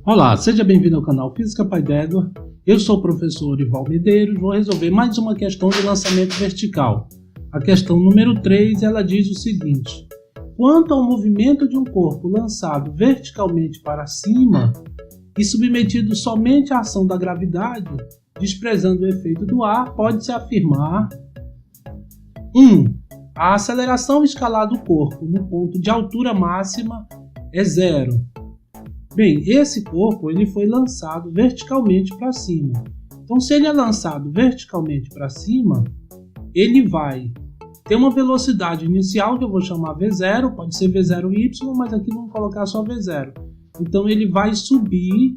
Olá, seja bem-vindo ao canal Física Pai d'Égua. Eu sou o professor Orival Medeiros, vou resolver mais uma questão de lançamento vertical. A questão número 3, ela diz o seguinte: quanto ao movimento de um corpo lançado verticalmente para cima e submetido somente à ação da gravidade, desprezando o efeito do ar, pode-se afirmar 1. A aceleração escalar do corpo no ponto de altura máxima é 0. Bem, esse corpo ele foi lançado verticalmente para cima. Então, se ele é lançado verticalmente para cima, ele vai ter uma velocidade inicial que eu vou chamar V0, pode ser V0y, mas aqui vamos colocar só V0. Então, ele vai subir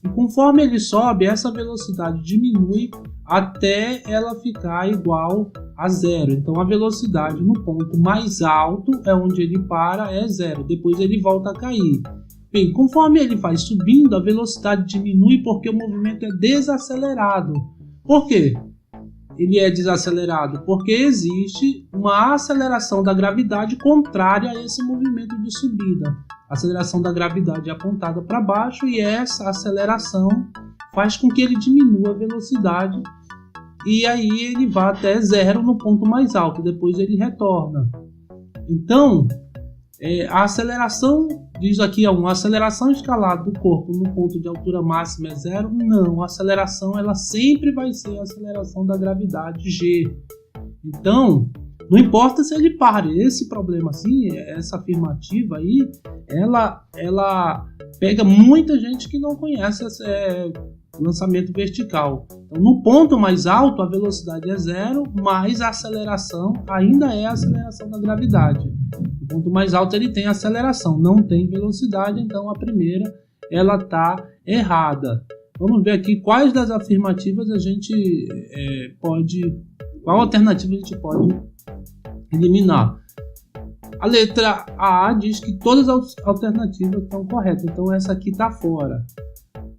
e conforme ele sobe, essa velocidade diminui até ela ficar igual a 0. Então, a velocidade no ponto mais alto é onde ele para, é 0. Depois ele volta a cair. Bem, conforme ele vai subindo, a velocidade diminui porque o movimento é desacelerado. Por quê? Ele é desacelerado porque existe uma aceleração da gravidade contrária a esse movimento de subida. A aceleração da gravidade é apontada para baixo e essa aceleração faz com que ele diminua a velocidade e aí ele vá até 0 no ponto mais alto, depois ele retorna. Então, a aceleração, diz aqui, uma aceleração escalar do corpo no ponto de altura máxima é 0? Não, a aceleração ela sempre vai ser a aceleração da gravidade G. Então, não importa se ele pare, esse problema assim, essa afirmativa aí, ela pega muita gente que não conhece lançamento vertical. Então, no ponto mais alto, a velocidade é 0, mas a aceleração ainda é a aceleração da gravidade. No ponto mais alto ele tem aceleração, não tem velocidade, então a primeira ela está errada. Vamos ver aqui quais das afirmativas a gente qual alternativa a gente pode eliminar. A letra A diz que todas as alternativas estão corretas, então essa aqui está fora.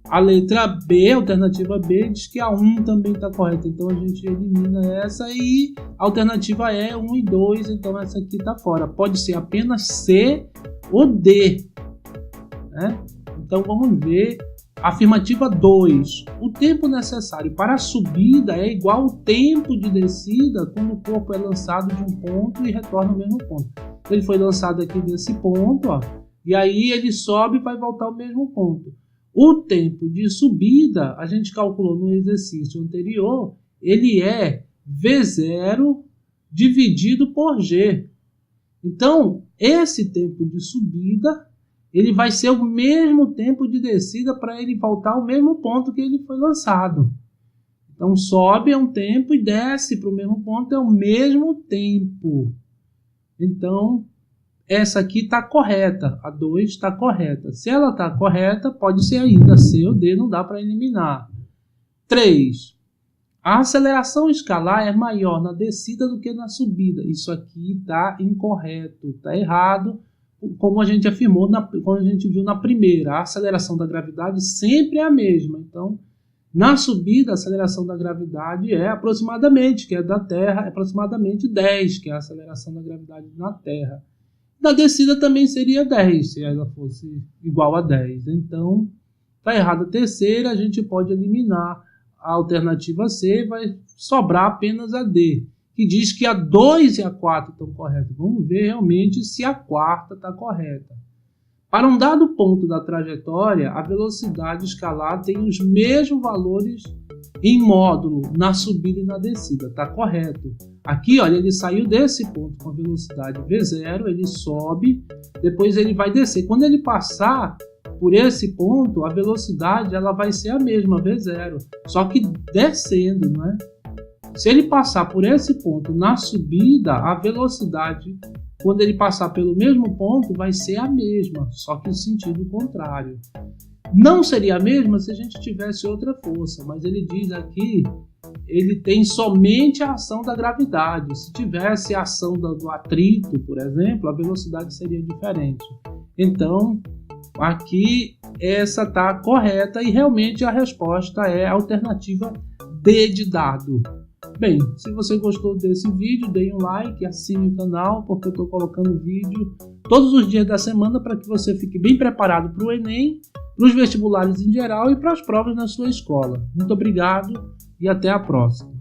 A letra B, a alternativa B, diz que a 1 também está correta, então a gente elimina essa e a alternativa E, 1 e 2, então essa aqui está fora. Pode ser apenas C ou D, né? Então vamos ver. Afirmativa 2. O tempo necessário para a subida é igual ao tempo de descida quando o corpo é lançado de um ponto e retorna ao mesmo ponto. Ele foi lançado aqui desse ponto, ó, e aí ele sobe e vai voltar ao mesmo ponto. O tempo de subida, a gente calculou no exercício anterior, ele é V0 dividido por G. Então, esse tempo de subida, ele vai ser o mesmo tempo de descida para ele voltar ao mesmo ponto que ele foi lançado. Então, sobe é um tempo e desce para o mesmo ponto é o mesmo tempo. Então, essa aqui está correta, a 2 está correta. Se ela está correta, pode ser ainda C ou D, não dá para eliminar. 3. A aceleração escalar é maior na descida do que na subida. Isso aqui está incorreto, está errado. Como a gente afirmou, como a gente viu na primeira, a aceleração da gravidade sempre é a mesma. Então, na subida, a aceleração da gravidade é aproximadamente, que é da Terra, é aproximadamente 10, que é a aceleração da gravidade na Terra. Na descida também seria 10, se ela fosse igual a 10. Então, está errada a terceira, a gente pode eliminar a alternativa C, vai sobrar apenas a D, que diz que a 2 e a 4 estão corretas. Vamos ver realmente se a quarta está correta. Para um dado ponto da trajetória, a velocidade escalar tem os mesmos valores em módulo na subida e na descida. Está correto. Aqui, olha, ele saiu desse ponto com a velocidade V0, ele sobe, depois ele vai descer. Quando ele passar por esse ponto, a velocidade ela vai ser a mesma, V0, só que descendo, né? Se ele passar por esse ponto na subida, a velocidade, quando ele passar pelo mesmo ponto, vai ser a mesma, só que o sentido contrário. Não seria a mesma se a gente tivesse outra força, mas ele diz aqui, ele tem somente a ação da gravidade. Se tivesse a ação do atrito, por exemplo, a velocidade seria diferente. Então, aqui essa está correta e realmente a resposta é a alternativa D de dado. Bem, se você gostou desse vídeo, dê um like, assine o canal, porque eu estou colocando vídeo todos os dias da semana para que você fique bem preparado para o Enem, para os vestibulares em geral e para as provas na sua escola. Muito obrigado e até a próxima.